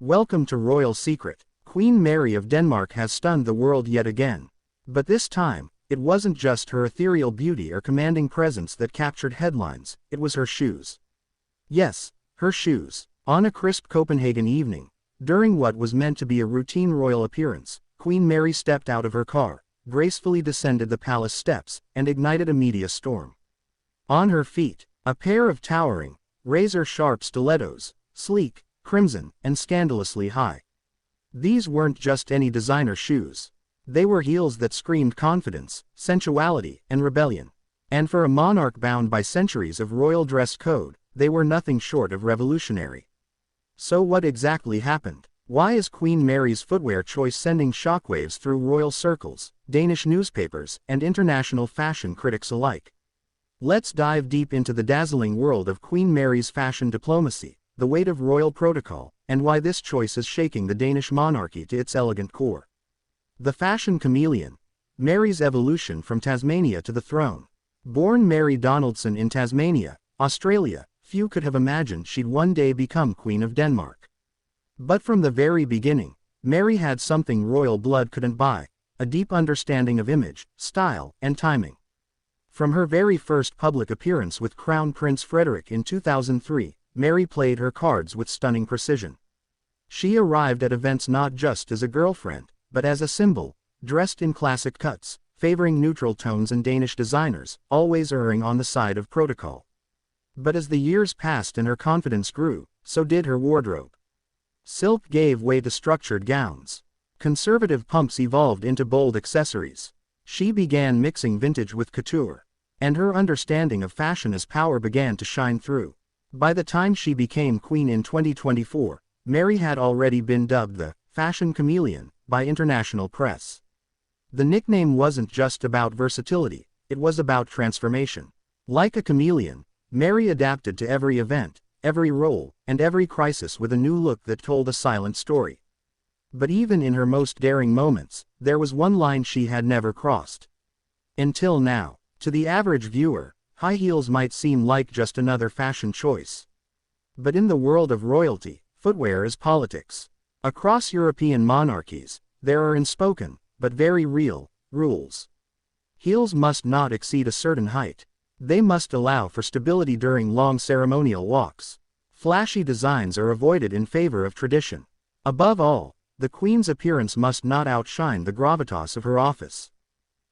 Welcome to Royal Secret. Queen Mary of Denmark has stunned the world yet again. But this time, it wasn't just her ethereal beauty or commanding presence that captured headlines, it was her shoes. Yes, her shoes. On a crisp Copenhagen evening, during what was meant to be a routine royal appearance, Queen Mary stepped out of her car, gracefully descended the palace steps, and ignited a media storm. On her feet, a pair of towering, razor-sharp stilettos, sleek, crimson, and scandalously high. These weren't just any designer shoes. They were heels that screamed confidence, sensuality, and rebellion. And for a monarch bound by centuries of royal dress code, they were nothing short of revolutionary. So what exactly happened? Why is Queen Mary's footwear choice sending shockwaves through royal circles, Danish newspapers, and international fashion critics alike? Let's dive deep into the dazzling world of Queen Mary's fashion diplomacy, the weight of royal protocol, and why this choice is shaking the Danish monarchy to its elegant core. The fashion chameleon. Mary's evolution from Tasmania to the throne. Born Mary Donaldson in Tasmania, Australia, few could have imagined she'd one day become Queen of Denmark. But from the very beginning, Mary had something royal blood couldn't buy, a deep understanding of image, style, and timing. From her very first public appearance with Crown Prince Frederik in 2003, Mary played her cards with stunning precision. She arrived at events not just as a girlfriend, but as a symbol, dressed in classic cuts, favoring neutral tones and Danish designers, always erring on the side of protocol. But as the years passed and her confidence grew, so did her wardrobe. Silk gave way to structured gowns. Conservative pumps evolved into bold accessories. She began mixing vintage with couture. And her understanding of fashion as power began to shine through. By the time she became queen in 2024, Mary had already been dubbed the fashion chameleon by international press. The nickname wasn't just about versatility, it was about transformation. Like a chameleon, Mary adapted to every event, every role, and every crisis with a new look that told a silent story. But even in her most daring moments, there was one line she had never crossed. Until now, to the average viewer, high heels might seem like just another fashion choice. But in the world of royalty, footwear is politics. Across European monarchies, there are unspoken, but very real, rules. Heels must not exceed a certain height. They must allow for stability during long ceremonial walks. Flashy designs are avoided in favor of tradition. Above all, the Queen's appearance must not outshine the gravitas of her office.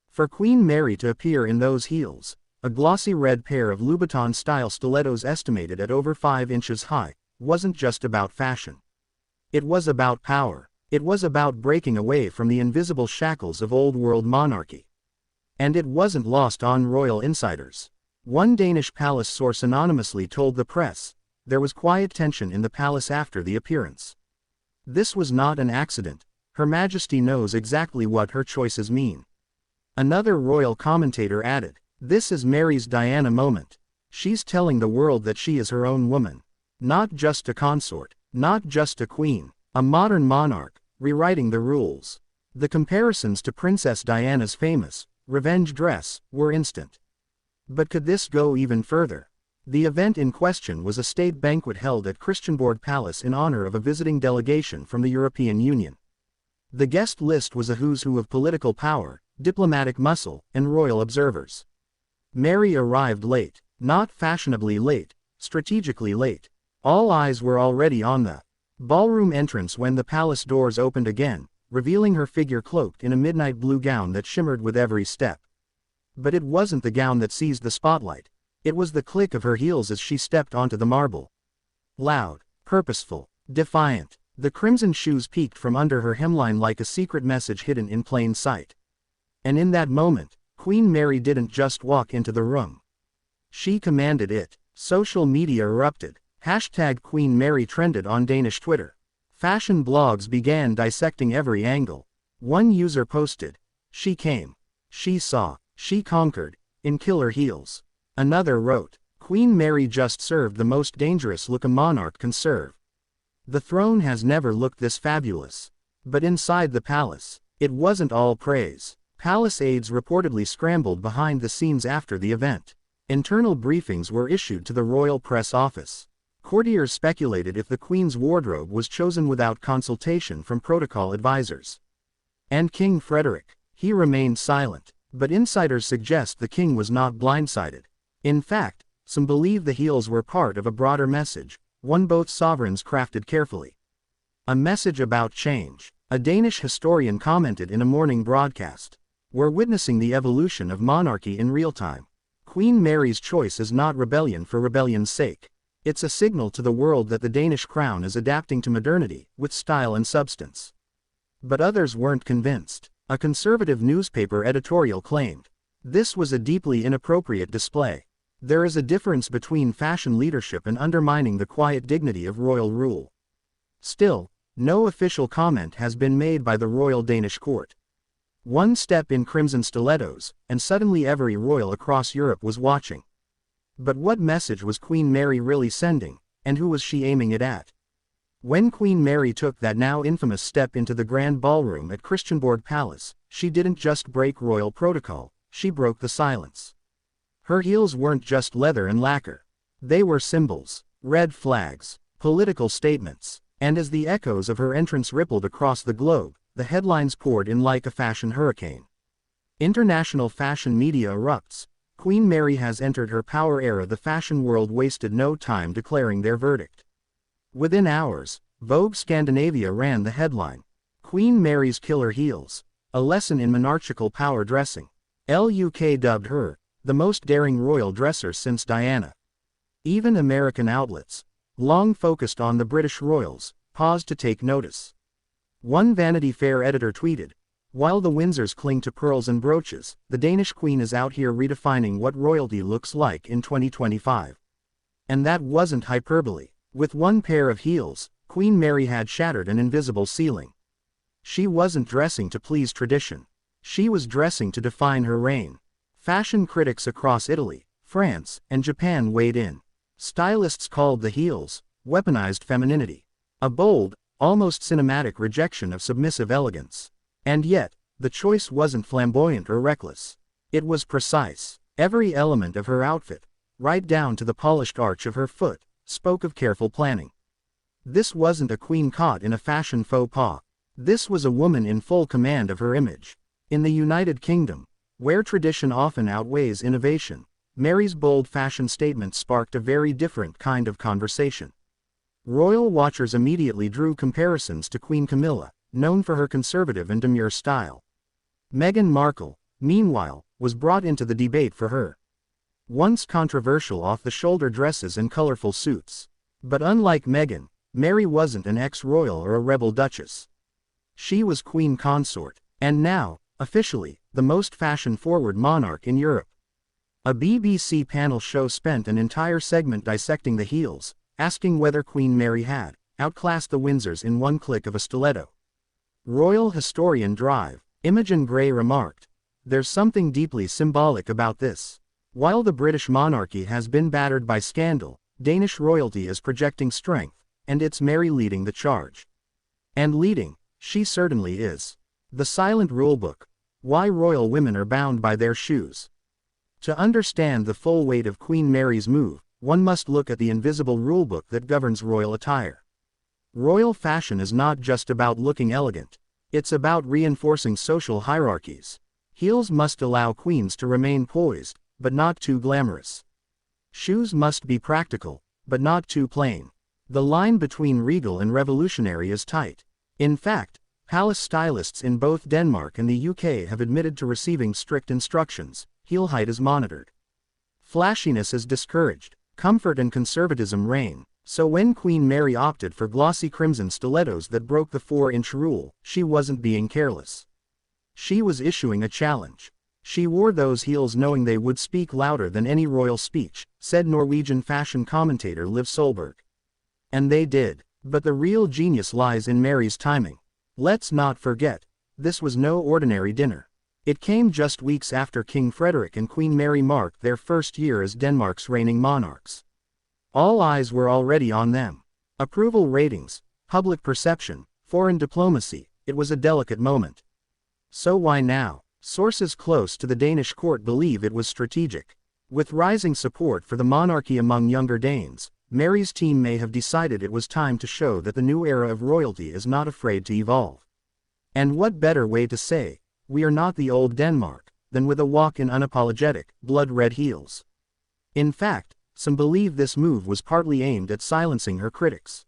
For Queen Mary to appear in those heels, a glossy red pair of Louboutin-style stilettos estimated at over 5 inches high, wasn't just about fashion. It was about power. It was about breaking away from the invisible shackles of old-world monarchy. And it wasn't lost on royal insiders. One Danish palace source anonymously told the press, there was quiet tension in the palace after the appearance. This was not an accident. Her Majesty knows exactly what her choices mean. Another royal commentator added, this is Mary's Diana moment. She's telling the world that she is her own woman. Not just a consort, not just a queen, a modern monarch, rewriting the rules. The comparisons to Princess Diana's famous, revenge dress, were instant. But could this go even further? The event in question was a state banquet held at Christiansborg Palace in honor of a visiting delegation from the European Union. The guest list was a who's who of political power, diplomatic muscle, and royal observers. Mary arrived late, not fashionably late, strategically late. All eyes were already on the ballroom entrance when the palace doors opened again, revealing her figure cloaked in a midnight blue gown that shimmered with every step. But it wasn't the gown that seized the spotlight. It was the click of her heels as she stepped onto the marble. Loud, purposeful, defiant, the crimson shoes peeked from under her hemline like a secret message hidden in plain sight. And in that moment, Queen Mary didn't just walk into the room. She commanded it. Social media erupted. Hashtag Queen Mary trended on Danish Twitter. Fashion blogs began dissecting every angle. One user posted, she came, she saw, she conquered, in killer heels. Another wrote, Queen Mary just served the most dangerous look a monarch can serve. The throne has never looked this fabulous. But inside the palace, it wasn't all praise. Palace aides reportedly scrambled behind the scenes after the event. Internal briefings were issued to the royal press office. Courtiers speculated if the Queen's wardrobe was chosen without consultation from protocol advisors. And King Frederick, he remained silent. But insiders suggest the king was not blindsided. In fact, some believe the heels were part of a broader message, one both sovereigns crafted carefully. A message about change. A Danish historian commented in a morning broadcast. We're witnessing the evolution of monarchy in real time. Queen Mary's choice is not rebellion for rebellion's sake. It's a signal to the world that the Danish crown is adapting to modernity, with style and substance. But others weren't convinced. A conservative newspaper editorial claimed, this was a deeply inappropriate display. There is a difference between fashion leadership and undermining the quiet dignity of royal rule. Still, no official comment has been made by the royal Danish court. One step in crimson stilettos, and suddenly every royal across Europe was watching. But what message was Queen Mary really sending, and who was she aiming it at? When Queen Mary took that now infamous step into the grand ballroom at Christiansborg Palace, she didn't just break royal protocol, she broke the silence. Her heels weren't just leather and lacquer. They were symbols, red flags, political statements, and as the echoes of her entrance rippled across the globe, the headlines poured in like a fashion hurricane. International fashion media erupts. Queen Mary has entered her power era. The fashion world wasted no time declaring their verdict. Within hours, Vogue Scandinavia ran the headline, Queen Mary's Killer Heels, a lesson in monarchical power dressing. LUK dubbed her, the most daring royal dresser since Diana. Even American outlets, long focused on the British royals, paused to take notice. One Vanity Fair editor tweeted, while the Windsors cling to pearls and brooches, the Danish queen is out here redefining what royalty looks like in 2025. And that wasn't hyperbole. With one pair of heels, Queen Mary had shattered an invisible ceiling. She wasn't dressing to please tradition. She was dressing to define her reign. Fashion critics across Italy, France, and Japan weighed in. Stylists called the heels weaponized femininity, a bold, almost cinematic rejection of submissive elegance. And yet, the choice wasn't flamboyant or reckless. It was precise. Every element of her outfit, right down to the polished arch of her foot, spoke of careful planning. This wasn't a queen caught in a fashion faux pas. This was a woman in full command of her image. In the United Kingdom, where tradition often outweighs innovation, Mary's bold fashion statement sparked a very different kind of conversation. Royal watchers immediately drew comparisons to Queen Camilla, known for her conservative and demure style. Meghan Markle, meanwhile, was brought into the debate for her once controversial off-the-shoulder dresses and colorful suits. But unlike Meghan, Mary wasn't an ex-royal or a rebel duchess. She was queen consort, and now, officially, the most fashion-forward monarch in Europe. A BBC panel show spent an entire segment dissecting the heels, asking whether Queen Mary had outclassed the Windsors in one click of a stiletto. Royal historian Drive, Imogen Gray remarked, there's something deeply symbolic about this. While the British monarchy has been battered by scandal, Danish royalty is projecting strength, and it's Mary leading the charge. And leading, she certainly is. The Silent Rulebook. Why royal women are bound by their shoes. To understand the full weight of Queen Mary's move, one must look at the invisible rulebook that governs royal attire. Royal fashion is not just about looking elegant. It's about reinforcing social hierarchies. Heels must allow queens to remain poised, but not too glamorous. Shoes must be practical, but not too plain. The line between regal and revolutionary is tight. In fact, palace stylists in both Denmark and the UK have admitted to receiving strict instructions. Heel height is monitored. Flashiness is discouraged. Comfort and conservatism reign. So when Queen Mary opted for glossy crimson stilettos that broke the 4-inch rule, she wasn't being careless. She was issuing a challenge. She wore those heels knowing they would speak louder than any royal speech, said Norwegian fashion commentator Liv Solberg. And they did. But the real genius lies in Mary's timing. Let's not forget, this was no ordinary dinner. It came just weeks after King Frederick and Queen Mary marked their first year as Denmark's reigning monarchs. All eyes were already on them. Approval ratings, public perception, foreign diplomacy, it was a delicate moment. So why now? Sources close to the Danish court believe it was strategic. With rising support for the monarchy among younger Danes, Mary's team may have decided it was time to show that the new era of royalty is not afraid to evolve. And what better way to say, "We are not the old Denmark," than with a walk in unapologetic, blood-red heels. In fact, some believe this move was partly aimed at silencing her critics.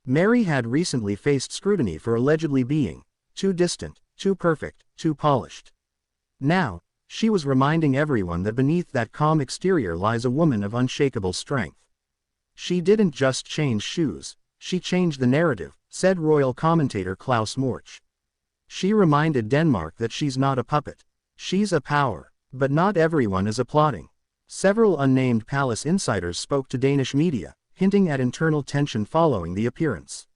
Mary had recently faced scrutiny for allegedly being too distant, too perfect, too polished. Now, she was reminding everyone that beneath that calm exterior lies a woman of unshakable strength. "She didn't just change shoes, she changed the narrative," said royal commentator Klaus Morch. "She reminded Denmark that she's not a puppet. She's a power." But not everyone is applauding. Several unnamed palace insiders spoke to Danish media, hinting at internal tension following the appearance.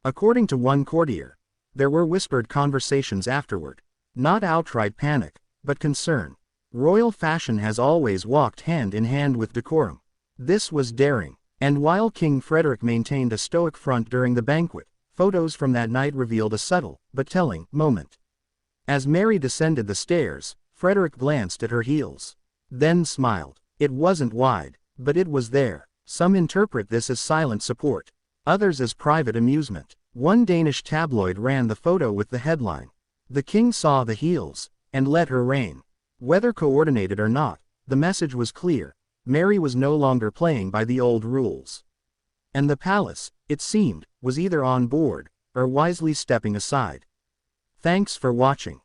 According to one courtier, there were whispered conversations afterward. Not outright panic, but concern. Royal fashion has always walked hand in hand with decorum. This was daring. And while King Frederick maintained a stoic front during the banquet, photos from that night revealed a subtle, but telling, moment. As Mary descended the stairs, Frederick glanced at her heels. Then smiled. It wasn't wide, but it was there. Some interpret this as silent support, others as private amusement. One Danish tabloid ran the photo with the headline, "The King saw the heels, and let her reign." Whether coordinated or not, the message was clear. Mary was no longer playing by the old rules. And the palace, it seemed, was either on board, or wisely stepping aside. Thanks for watching.